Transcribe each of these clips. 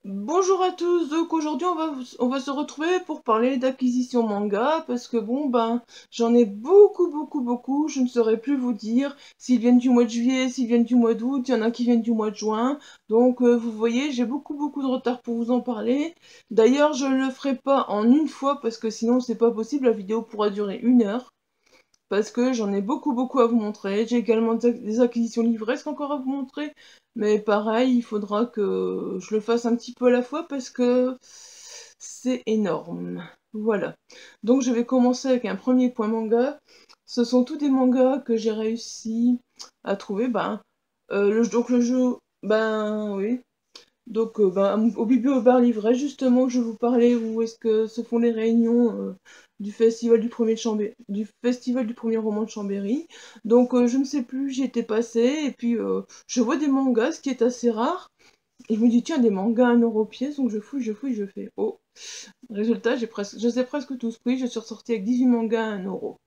Bonjour à tous, donc aujourd'hui on va se retrouver pour parler d'acquisition manga parce que bon ben j'en ai beaucoup, je ne saurais plus vous dire s'ils viennent du mois de juillet, s'ils viennent du mois d'août, il y en a qui viennent du mois de juin, donc vous voyez j'ai beaucoup de retard pour vous en parler. D'ailleurs je le ferai pas en une fois parce que sinon c'est pas possible, la vidéo pourra durer 1 heure parce que j'en ai beaucoup à vous montrer. J'ai également des acquisitions livresques encore à vous montrer, mais pareil, il faudra que je le fasse un petit peu à la fois parce que c'est énorme. Voilà. Donc je vais commencer avec un premier point manga. Ce sont tous des mangas que j'ai réussi à trouver. Donc le jeu, ben oui. Donc, au Bibliobar Livret, justement, que je vous parlais, où est-ce que se font les réunions du festival du festival du premier roman de Chambéry. Donc, je ne sais plus, j'y étais passée, et puis je vois des mangas, ce qui est assez rare. Et je me dis, tiens, des mangas à 1 euro pièce, donc je fais, oh. Résultat, je sais presque tous pris, je suis ressortie avec 18 mangas à 1 euro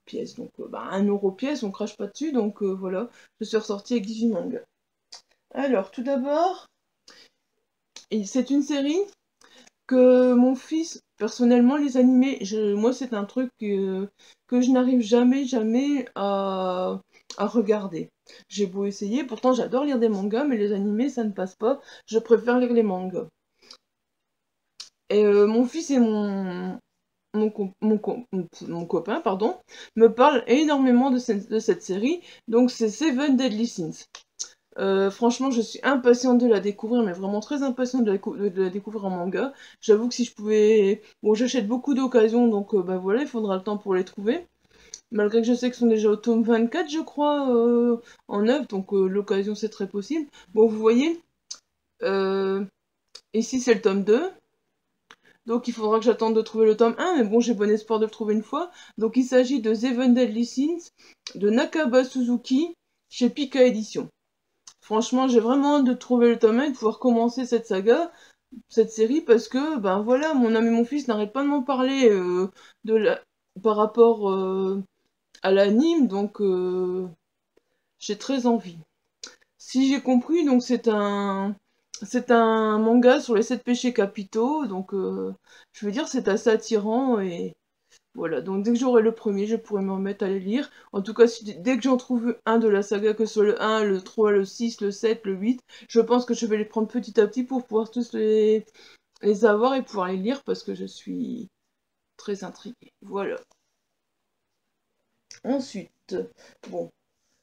pièce. Donc, 1 euro pièce, on crache pas dessus, donc voilà, je suis ressortie avec 18 mangas. Alors, tout d'abord, c'est une série que mon fils, personnellement, les animés, moi c'est un truc que je n'arrive jamais à regarder. J'ai beau essayer, pourtant j'adore lire des mangas, mais les animés ça ne passe pas. Je préfère lire les mangas. Et mon fils et mon copain, pardon, me parlent énormément de cette série. Donc c'est Seven Deadly Sins. Franchement, je suis impatiente de la découvrir, mais vraiment très impatiente de la découvrir en manga. J'avoue que si je pouvais... Bon, j'achète beaucoup d'occasions, donc voilà, il faudra le temps pour les trouver. Malgré que je sais qu'ils sont déjà au tome 24, je crois, en œuvre, donc l'occasion c'est très possible. Bon, vous voyez, euh, ici c'est le tome 2, donc il faudra que j'attende de trouver le tome 1, mais bon, j'ai bon espoir de le trouver une fois. Donc il s'agit de Seven Deadly Sins, de Nakaba Suzuki, chez Pika Édition. Franchement, j'ai vraiment hâte de trouver le tome 1 et de pouvoir commencer cette saga, cette série, parce que, ben voilà, mon ami et mon fils n'arrêtent pas de m'en parler de la... par rapport à l'anime, donc j'ai très envie. Si j'ai compris, donc c'est un manga sur les 7 péchés capitaux, donc je veux dire c'est assez attirant et voilà, donc dès que j'aurai le premier, je pourrai me remettre à les lire. En tout cas, dès que j'en trouve un de la saga, que ce soit le 1, le 3, le 6, le 7, le 8, je pense que je vais les prendre petit à petit pour pouvoir tous les avoir et pouvoir les lire parce que je suis très intriguée. Voilà. Ensuite, bon,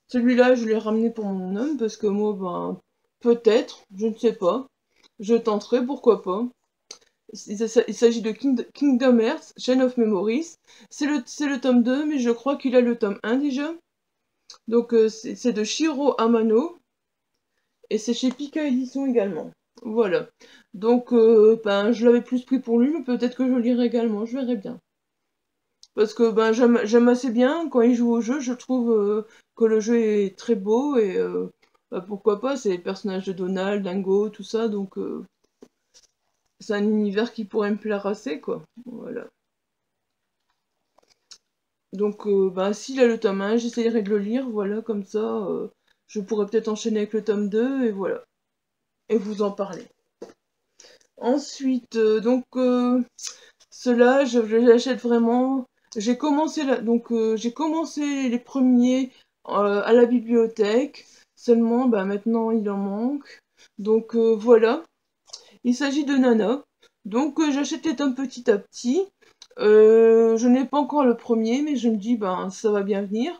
celui-là, je l'ai ramené pour mon homme parce que moi, ben, peut-être, je ne sais pas, je tenterai, pourquoi pas. Il s'agit de Kingdom Hearts, Chain of Memories. C'est le tome 2, mais je crois qu'il a le tome 1 déjà. Donc c'est de Shiro Amano et c'est chez Pika Édition également. Voilà. Donc ben je l'avais plus pris pour lui, mais peut-être que je le lirai également, je verrai bien. Parce que ben j'aime assez bien quand il joue au jeu, je trouve que le jeu est très beau et bah, pourquoi pas, c'est les personnages de Donald, Dingo, tout ça, donc c'est un univers qui pourrait me plaire assez quoi. Voilà. Donc ben s'il a le tome 1, j'essayerai de le lire, voilà, comme ça je pourrais peut-être enchaîner avec le tome 2 et voilà. Et vous en parler. Ensuite, cela, je l'achète vraiment. J'ai commencé les premiers à la bibliothèque. Seulement, bah maintenant il en manque. Donc voilà. Il s'agit de Nana. Donc j'achète les tomes petit à petit. Je n'ai pas encore le premier, mais je me dis ben ça va bien venir.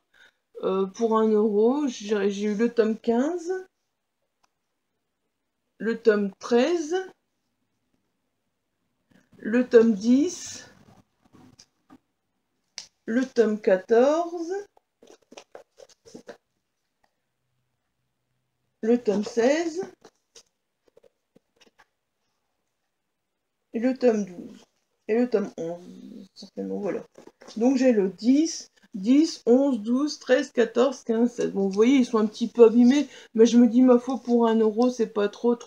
Pour 1 euro, j'ai eu le tome 15, le tome 13, le tome 10, le tome 14, le tome 16 et le tome 12. Et le tome 11, certainement, voilà. Donc j'ai le 10, 11, 12, 13, 14, 15, 16. Bon, vous voyez, ils sont un petit peu abîmés, mais je me dis, ma foi, pour 1 euro, c'est pas trop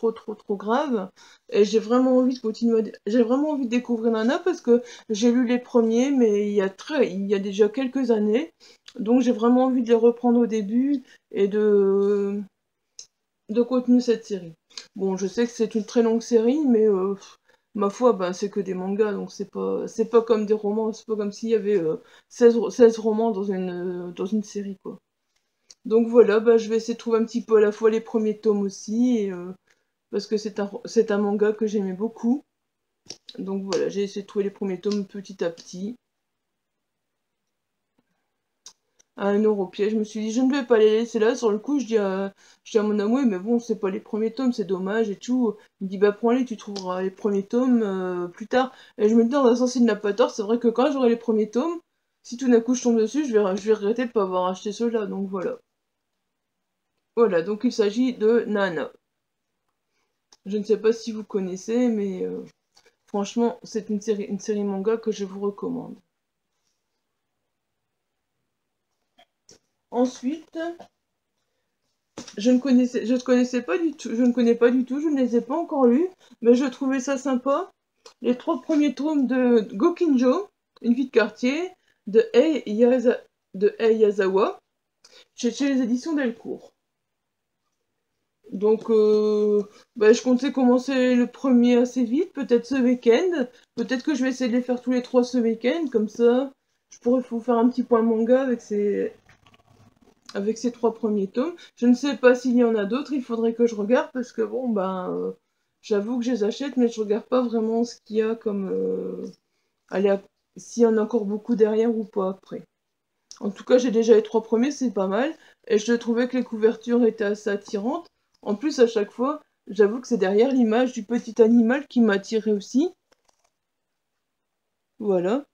grave. Et j'ai vraiment envie de continuer, j'ai vraiment envie de découvrir Nana parce que j'ai lu les premiers, mais il y a déjà quelques années. Donc j'ai vraiment envie de les reprendre au début et de continuer cette série. Bon, je sais que c'est une très longue série, mais ma foi, ben, c'est que des mangas, donc c'est pas comme des romans, c'est pas comme s'il y avait 16 romans dans une série, quoi. Donc voilà, bah, je vais essayer de trouver un petit peu à la fois les premiers tomes aussi, parce que c'est un manga que j'aimais beaucoup. Donc voilà, j'ai essayé de trouver les premiers tomes petit à petit. À 1 euro pièce, je me suis dit, je ne vais pas les laisser là. Sur le coup, je dis à mon amour, mais bon, c'est pas les premiers tomes, c'est dommage et tout. Il me dit, bah prends-les, tu trouveras les premiers tomes plus tard. Et je me dis, dans un sens, il n'a pas tort. C'est vrai que quand j'aurai les premiers tomes, si tout d'un coup je tombe dessus, je vais regretter de pas avoir acheté ceux-là. Donc voilà. Voilà, donc il s'agit de Nana. Je ne sais pas si vous connaissez, mais franchement, c'est une série manga que je vous recommande. Ensuite, je ne connaissais pas du tout, je ne connais pas du tout, je ne les ai pas encore lus, mais je trouvais ça sympa. Les 3 premiers tomes de Gokinjo, une vie de quartier, de Ei Yazawa, chez les éditions Delcourt. Donc, bah, je comptais commencer le premier assez vite, peut-être ce week-end. Peut-être que je vais essayer de les faire tous les 3 ce week-end, comme ça, je pourrais vous faire un petit point manga avec ces 3 premiers tomes. Je ne sais pas s'il y en a d'autres, il faudrait que je regarde, parce que bon, ben, j'avoue que je les achète, mais je regarde pas vraiment ce qu'il y a comme... allez, s'il y en a encore beaucoup derrière ou pas après. En tout cas, j'ai déjà les 3 premiers, c'est pas mal. Et je trouvais que les couvertures étaient assez attirantes. En plus, à chaque fois, j'avoue que c'est derrière l'image du petit animal qui m'a attiré aussi. Voilà.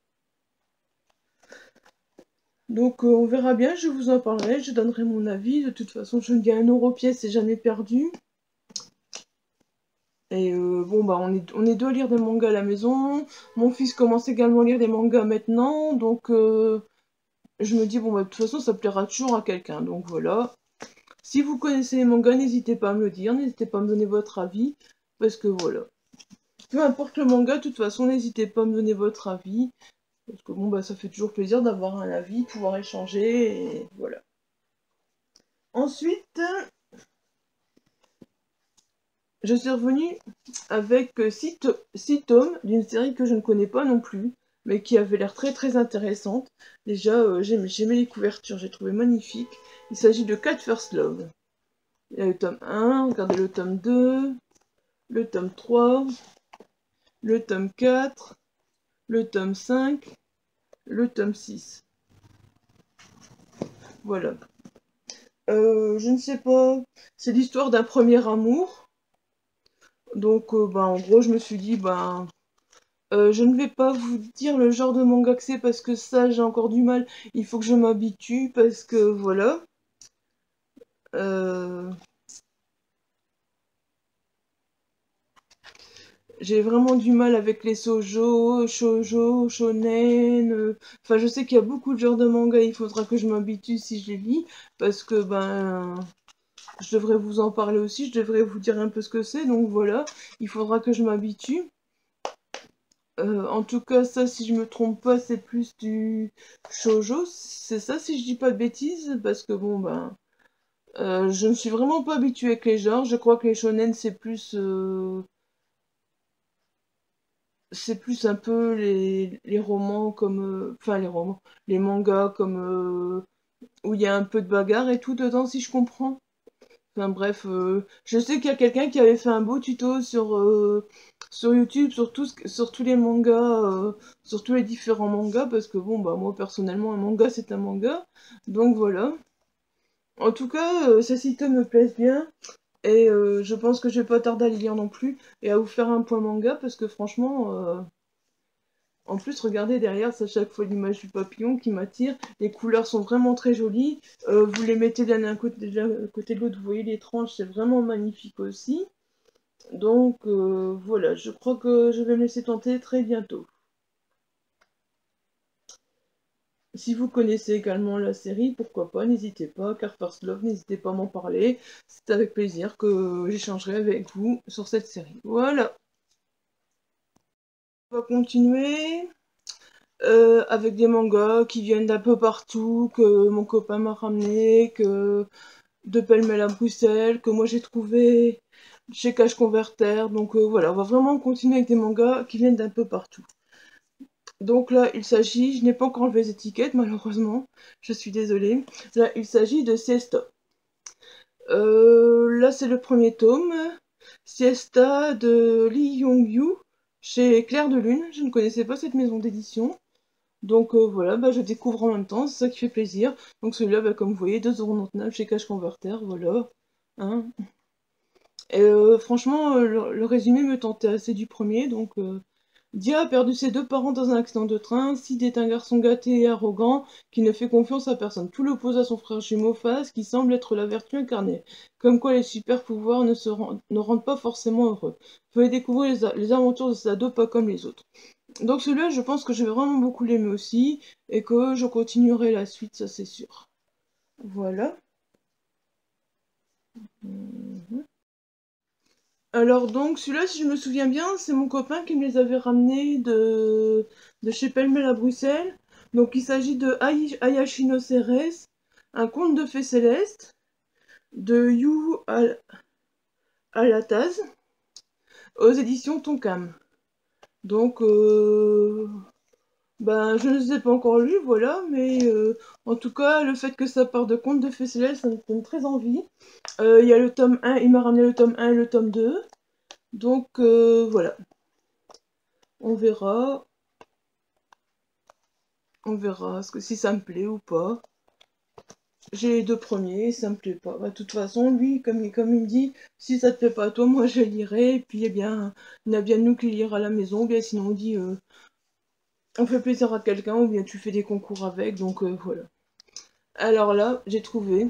Donc, on verra bien, je vous en parlerai, je donnerai mon avis. De toute façon, je me dis 1 euro pièce, c'est jamais perdu. Et bon, bah, on est deux à lire des mangas à la maison. Mon fils commence également à lire des mangas maintenant. Donc, je me dis, bon, bah, de toute façon, ça plaira toujours à quelqu'un. Donc, voilà. Si vous connaissez les mangas, n'hésitez pas à me le dire, n'hésitez pas à me donner votre avis, parce que voilà. Peu importe le manga, de toute façon, n'hésitez pas à me donner votre avis, parce que bon, bah, ça fait toujours plaisir d'avoir un avis, de pouvoir échanger, et voilà. Ensuite, je suis revenue avec 6 tomes d'une série que je ne connais pas non plus, mais qui avait l'air très très intéressante. Déjà, j'aimais les couvertures, j'ai trouvé magnifique. Il s'agit de Cat First Love. Il y a le tome 1, regardez le tome 2, le tome 3, le tome 4, le tome 5, le tome 6. Voilà. Je ne sais pas, c'est l'histoire d'un premier amour. Donc, bah, en gros, je me suis dit, bah, je ne vais pas vous dire le genre de manga que c'est parce que ça, j'ai encore du mal. Il faut que je m'habitue parce que, voilà. Euh, J'ai vraiment du mal avec les shoujo, shonen. Enfin, je sais qu'il y a beaucoup de genres de manga. Il faudra que je m'habitue si je les lis. Parce que, ben, je devrais vous en parler aussi. Je devrais vous dire un peu ce que c'est. Donc voilà, il faudra que je m'habitue. En tout cas, ça, si je me trompe pas, c'est plus du shoujo. C'est ça, si je dis pas de bêtises. Parce que, bon, ben, je ne suis vraiment pas habituée avec les genres. Je crois que les shonen, c'est plus un peu les romans comme... enfin, les romans. Les mangas comme... où il y a un peu de bagarre et tout dedans, si je comprends. Enfin bref, je sais qu'il y a quelqu'un qui avait fait un beau tuto sur YouTube, sur tous les mangas, sur tous les différents mangas, parce que bon, bah moi personnellement, un manga c'est un manga. Donc voilà. En tout cas, ces sites me plaisent bien. Et je pense que je vais pas tarder à les lire non plus. Et à vous faire un point manga, parce que franchement... en plus, regardez derrière, c'est à chaque fois l'image du papillon qui m'attire. Les couleurs sont vraiment très jolies. Vous les mettez l'un à côté de l'autre, vous voyez les tranches, c'est vraiment magnifique aussi. Donc voilà, je crois que je vais me laisser tenter très bientôt. Si vous connaissez également la série, pourquoi pas, n'hésitez pas. Car First Love, n'hésitez pas à m'en parler. C'est avec plaisir que j'échangerai avec vous sur cette série. Voilà, on va continuer. Avec des mangas qui viennent d'un peu partout, que mon copain m'a ramené, que de pêle-mêle à Bruxelles, que moi j'ai trouvé chez Cash Converter. Donc voilà, on va vraiment continuer avec des mangas qui viennent d'un peu partout. Donc là, il s'agit, je n'ai pas encore enlevé les étiquettes malheureusement, je suis désolée. Là, il s'agit de Siesta. Là, c'est le premier tome. Siesta de Lee Yong-yu chez Clair de Lune. Je ne connaissais pas cette maison d'édition. Donc voilà, bah, je découvre en même temps, c'est ça qui fait plaisir. Donc celui-là, bah, comme vous voyez, 2,99€ chez Cash Converter, voilà. Hein. Et franchement, le résumé me tentait assez du premier, donc Dia a perdu ses deux parents dans un accident de train. Sid est un garçon gâté et arrogant qui ne fait confiance à personne. Tout l'oppose à son frère jumeau Phase qui semble être la vertu incarnée. Comme quoi les super pouvoirs ne rendent pas forcément heureux. Veuillez découvrir les aventures de cet ado pas comme les autres. Donc celui-là, je pense que je vais vraiment beaucoup l'aimer aussi et que je continuerai la suite, ça c'est sûr. Voilà. Mhm. Alors donc celui-là, si je me souviens bien, c'est mon copain qui me les avait ramenés de chez Pellemel à Bruxelles. Donc il s'agit de Ayashino Ceres, un conte de fées célestes, de Yu Alataz, aux éditions Tonkam. Donc ben, je ne les ai pas encore lus, voilà, mais en tout cas, le fait que ça part de contes de fées célestes, ça me donne très envie. Il y a le tome 1, il m'a ramené le tome 1 et le tome 2. Donc voilà, on verra. On verra si ça me plaît ou pas. J'ai les deux premiers, ça me plaît pas. Bah, de toute façon, lui, comme il me dit, si ça te plaît pas à toi, moi je lirai. Et puis, eh bien, il y en a bien nous qui lire à la maison. Ou bien sinon, on dit, on fait plaisir à quelqu'un, ou bien tu fais des concours avec. Donc voilà. Alors là, j'ai trouvé.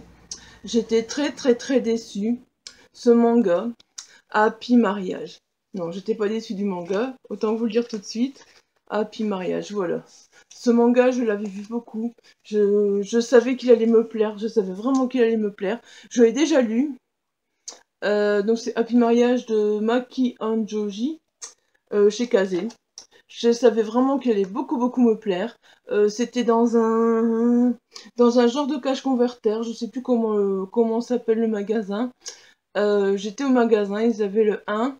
J'étais très très très déçue. Ce manga, Happy Mariage. Non, j'étais pas déçue du manga. Autant vous le dire tout de suite. Happy Mariage, voilà. Ce manga, je l'avais vu beaucoup. Je savais qu'il allait me plaire. Je savais vraiment qu'il allait me plaire. Je l'ai déjà lu. Donc c'est Happy Mariage de Maki Anjoji chez Kazé. Je savais vraiment qu'il allait beaucoup beaucoup me plaire. C'était dans un genre de cache converter. Je sais plus comment s'appelle le magasin. J'étais au magasin, ils avaient le 1,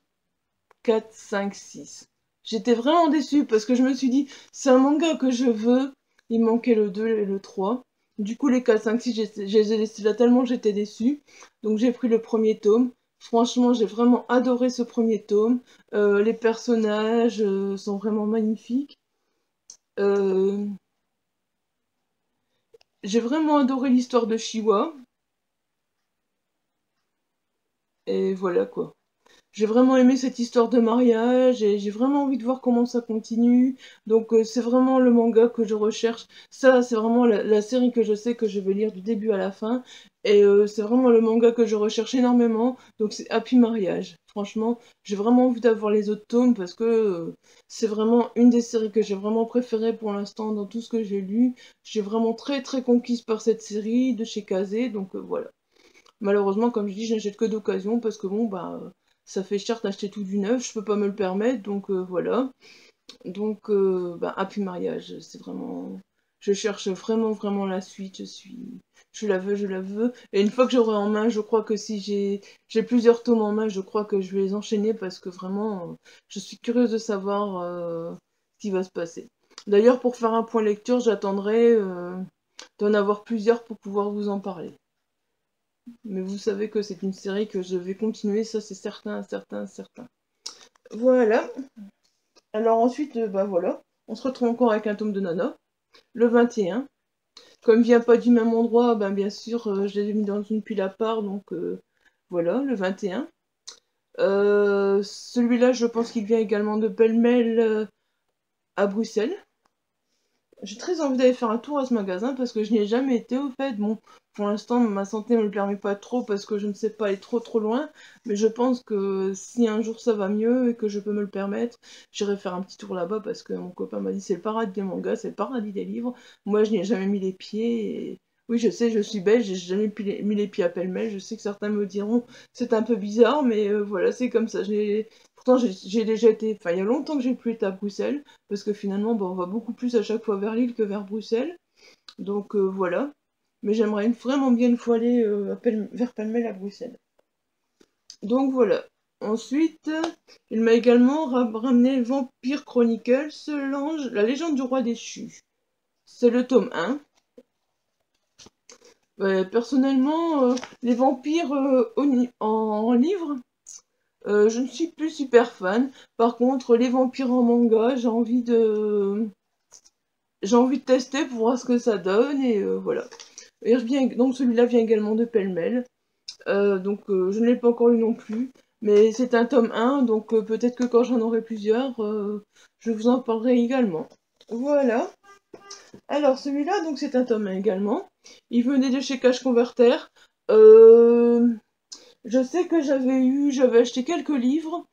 4, 5, 6. J'étais vraiment déçue parce que je me suis dit, c'est un manga que je veux. Il manquait le 2 et le 3. Du coup, les 4, 5, 6, je les ai laissés là tellement j'étais déçue. Donc j'ai pris le premier tome. Franchement, j'ai vraiment adoré ce premier tome. Les personnages sont vraiment magnifiques. Euh, j'ai vraiment adoré l'histoire de Shiwa. Et voilà quoi. J'ai vraiment aimé cette histoire de mariage et j'ai vraiment envie de voir comment ça continue. Donc c'est vraiment le manga que je recherche. Ça, c'est vraiment la série que je sais que je vais lire du début à la fin. Et c'est vraiment le manga que je recherche énormément. Donc c'est Happy Mariage. Franchement, j'ai vraiment envie d'avoir les autres tomes parce que c'est vraiment une des séries que j'ai vraiment préférées pour l'instant dans tout ce que j'ai lu. J'ai vraiment très très conquise par cette série de chez Kazé. Donc voilà. Malheureusement, comme je dis, je n'achète que d'occasion parce que bon, bah, ça fait cher d'acheter tout du neuf, je peux pas me le permettre, donc voilà. Donc, bah, Happy Mariage, c'est vraiment. Je cherche vraiment, vraiment la suite, Je la veux, je la veux. Et une fois que j'aurai en main, je crois que si j'ai plusieurs tomes en main, je crois que je vais les enchaîner parce que vraiment, je suis curieuse de savoir ce qui va se passer. D'ailleurs, pour faire un point lecture, j'attendrai d'en avoir plusieurs pour pouvoir vous en parler. Mais vous savez que c'est une série que je vais continuer, ça c'est certain, certain, certain. Voilà. Alors ensuite, bah voilà. On se retrouve encore avec un tome de Nana. Le 21. Comme il vient pas du même endroit, ben bien sûr, je l'ai mis dans une pile à part, donc voilà, le 21. Celui-là, je pense qu'il vient également de Pellemel à Bruxelles. J'ai très envie d'aller faire un tour à ce magasin parce que je n'y ai jamais été au fait. Bon, pour l'instant, ma santé ne me le permet pas trop parce que je ne sais pas aller trop trop loin. Mais je pense que si un jour ça va mieux et que je peux me le permettre, j'irai faire un petit tour là-bas parce que mon copain m'a dit c'est le paradis des mangas, c'est le paradis des livres. Moi, je n'y ai jamais mis les pieds. Et... Oui, je sais, je suis belge, j'ai jamais mis les pieds à Pellemel. Je sais que certains me diront c'est un peu bizarre, mais voilà, c'est comme ça. Pourtant, j'ai déjà été. Enfin, il y a longtemps que j'ai plus été à Bruxelles parce que finalement, bah, on va beaucoup plus à chaque fois vers Lille que vers Bruxelles. Donc voilà. Mais j'aimerais vraiment bien une fois aller vers Pellemel à Bruxelles. Donc voilà. Ensuite, il m'a également ramené Vampire Chronicles, la légende du roi déchu. C'est le tome 1. Personnellement, les vampires en livre, je ne suis plus super fan. Par contre, les vampires en manga, j'ai envie de tester pour voir ce que ça donne, et voilà. Donc celui-là vient également de Pêle-Mêle. Je ne l'ai pas encore lu non plus. Mais c'est un tome 1, donc peut-être que quand j'en aurai plusieurs, je vous en parlerai également. Voilà. Alors celui-là, donc c'est un tome 1 également. Il venait de chez Cash Converter. Euh, je sais que j'avais acheté quelques livres.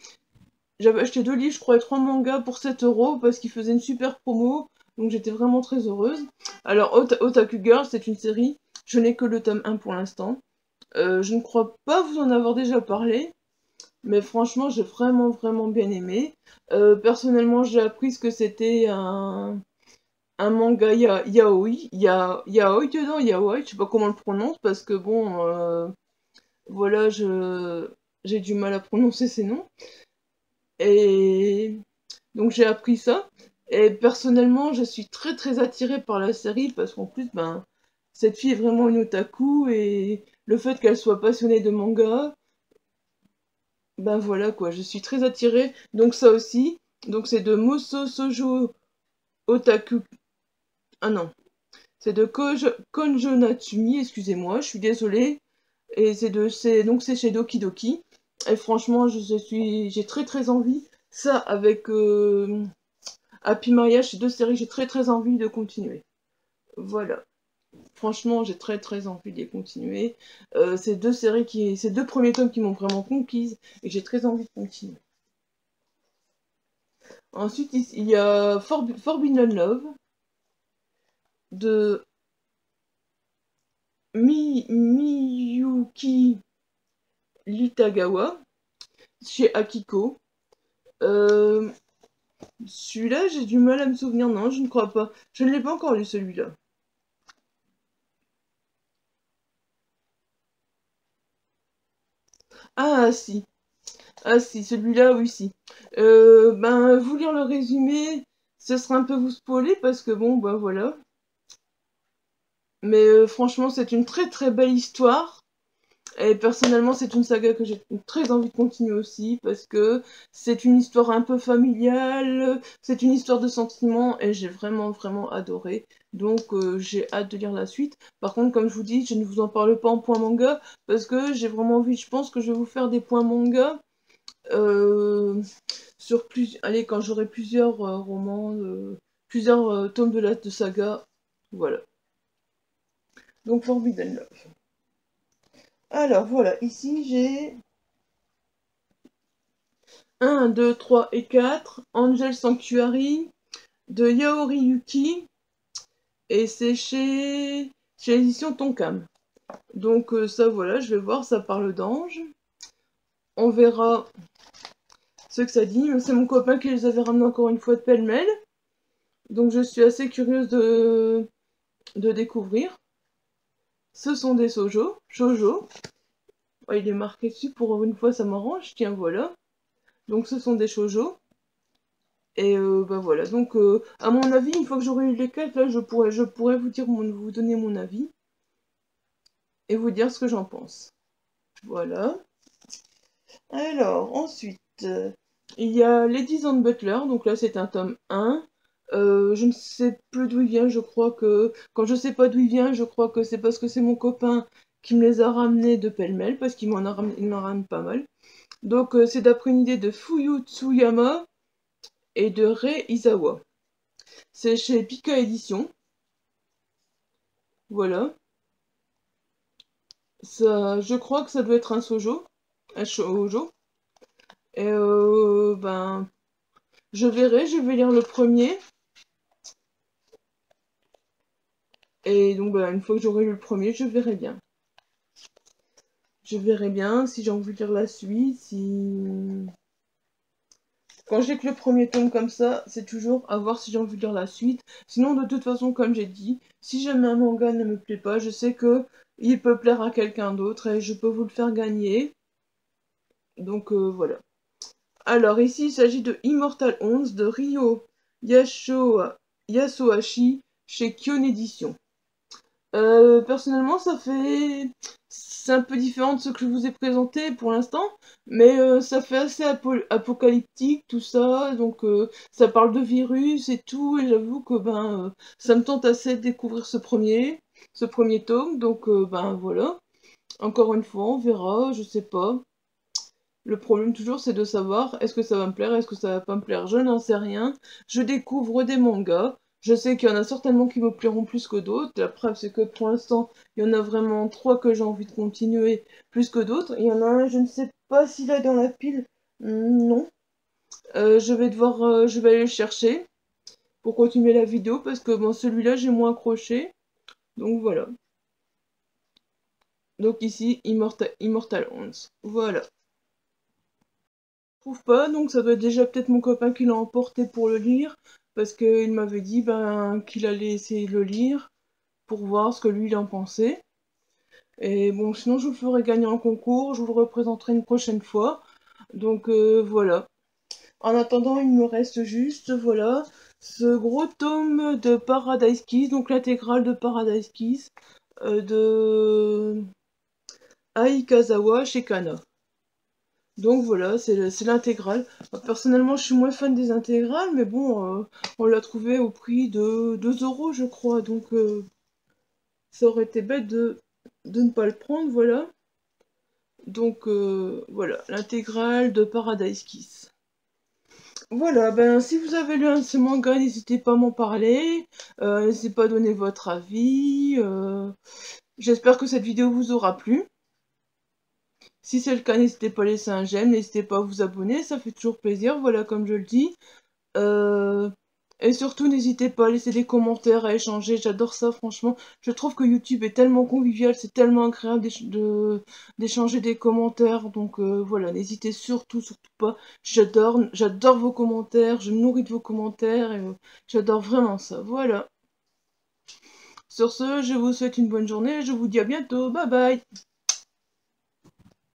J'avais acheté 2 livres, je crois, et 3 mangas pour 7 € parce qu'ils faisaient une super promo. Donc j'étais vraiment très heureuse. Alors Otaku Girl, c'est une série. Je n'ai que le tome 1 pour l'instant. Je ne crois pas vous en avoir déjà parlé. Mais franchement, j'ai vraiment, vraiment bien aimé. Personnellement, j'ai appris ce que c'était un manga yaoi. Yaoi dedans, yaoi, je sais pas comment on le prononce, parce que bon, voilà, j'ai du mal à prononcer ces noms. Et donc j'ai appris ça. Et personnellement, je suis très très attirée par la série, parce qu'en plus, ben, cette fille est vraiment une otaku, et le fait qu'elle soit passionnée de manga, ben voilà quoi, je suis très attirée. Donc ça aussi, donc c'est de Muso Sojo Otaku. Ah non, c'est de Konjo Natsumi, excusez-moi, je suis désolée. Et c'est chez Doki Doki. Et franchement, j'ai très très envie. Ça avec Happy Mariage, ces 2 séries, j'ai très très envie de continuer. Voilà. Franchement, j'ai très très envie de les continuer. Ces 2 premiers tomes qui m'ont vraiment conquise et j'ai très envie de continuer. Ensuite, il y a Forbidden Love de Miyuki Litagawa chez Akiko. Euh, Celui-là, j'ai du mal à me souvenir. Non, je ne crois pas. Je ne l'ai pas encore lu celui-là. Ah si, ah si, celui-là, oui si. Vous lire le résumé, ce sera un peu vous spoiler parce que bon, bah voilà. Mais franchement, c'est une très très belle histoire. Et personnellement, c'est une saga que j'ai très envie de continuer aussi parce que c'est une histoire un peu familiale, c'est une histoire de sentiments et j'ai vraiment vraiment adoré. Donc j'ai hâte de lire la suite. Par contre, comme je vous dis, je ne vous en parle pas en point manga parce que j'ai vraiment envie, je pense que je vais vous faire des points manga euh, allez, quand j'aurai plusieurs romans, plusieurs tomes de saga. Voilà. Donc Forbidden Love. Alors voilà, ici j'ai 1, 2, 3 et 4, Angel Sanctuary, de Yaori Yuki, et c'est chez l'édition Tonkam. Donc ça voilà, je vais voir, ça parle d'ange. On verra ce que ça dit. C'est mon copain qui les avait ramenés encore une fois de pêle-mêle. Donc je suis assez curieuse de découvrir. Ce sont des shoujo. Oh, il est marqué dessus, pour une fois ça m'arrange, tiens voilà. Donc ce sont des shoujo. Et voilà, donc à mon avis, une fois que j'aurai eu les quêtes, là, je pourrais vous donner mon avis et vous dire ce que j'en pense. Voilà. Alors, ensuite, il y a Ladies and Butler, donc là c'est un tome 1. Je ne sais plus d'où il vient, je crois que... Quand je sais pas d'où il vient, je crois que c'est parce que c'est mon copain qui me les a ramenés de pêle-mêle, parce il m'en ramène pas mal. Donc c'est d'après une idée de Fuyu Tsuyama et de Rei Izawa. C'est chez Pika Édition. Voilà. Ça, je crois que ça doit être un shoujo. Un shoujo. Et je verrai, je vais lire le premier. Et donc, une fois que j'aurai lu le premier, je verrai bien. Je verrai bien si j'ai envie de lire la suite, si... Quand j'ai que le premier tome comme ça, c'est toujours à voir si j'ai envie de lire la suite. Sinon, de toute façon, comme j'ai dit, si jamais un manga ne me plaît pas, je sais que il peut plaire à quelqu'un d'autre et je peux vous le faire gagner. Donc voilà. Alors ici, il s'agit de Immortal 11 de Ryo Yasuhashi chez Kyon Édition. Personnellement, c'est un peu différent de ce que je vous ai présenté pour l'instant, mais ça fait assez apocalyptique tout ça, donc ça parle de virus et tout, et j'avoue que ça me tente assez de découvrir ce premier tome, donc ben voilà. Encore une fois, on verra, je sais pas. Le problème toujours, c'est de savoir est-ce que ça va me plaire, est-ce que ça va pas me plaire. Je n'en sais rien. Je découvre des mangas. Je sais qu'il y en a certainement qui me plairont plus que d'autres. La preuve, c'est que pour l'instant, il y en a vraiment trois que j'ai envie de continuer plus que d'autres. Il y en a un, je ne sais pas s'il est dans la pile. Non. Je vais aller le chercher pour continuer la vidéo parce que bon, celui-là, j'ai moins accroché. Donc voilà. Donc ici, Immortal 11. Voilà. Trouve pas, donc ça doit être déjà peut-être mon copain qui l'a emporté pour le lire, parce qu'il m'avait dit qu'il allait essayer de le lire pour voir ce que lui il en pensait. Et bon, sinon je vous le ferai gagner en concours, je vous le représenterai une prochaine fois. Donc voilà. En attendant, il me reste juste, voilà, ce gros tome de Paradise Kiss, donc l'intégrale de Paradise Kiss de Aikazawa chez Kana. Donc voilà, c'est l'intégrale. Personnellement, je suis moins fan des intégrales, mais bon, on l'a trouvé au prix de 2 euros, je crois. Donc ça aurait été bête de ne pas le prendre, voilà. Donc voilà, l'intégrale de Paradise Kiss. Voilà, ben si vous avez lu un de ces mangas, n'hésitez pas à m'en parler. N'hésitez pas à donner votre avis. J'espère que cette vidéo vous aura plu. Si c'est le cas, n'hésitez pas à laisser un j'aime, n'hésitez pas à vous abonner, ça fait toujours plaisir, voilà comme je le dis. Euh, Et surtout, n'hésitez pas à laisser des commentaires, à échanger, j'adore ça franchement. Je trouve que YouTube est tellement convivial, c'est tellement agréable d'échanger des commentaires, donc voilà, n'hésitez surtout pas. J'adore vos commentaires, je me nourris de vos commentaires, et j'adore vraiment ça, voilà. Sur ce, je vous souhaite une bonne journée, je vous dis à bientôt, bye bye.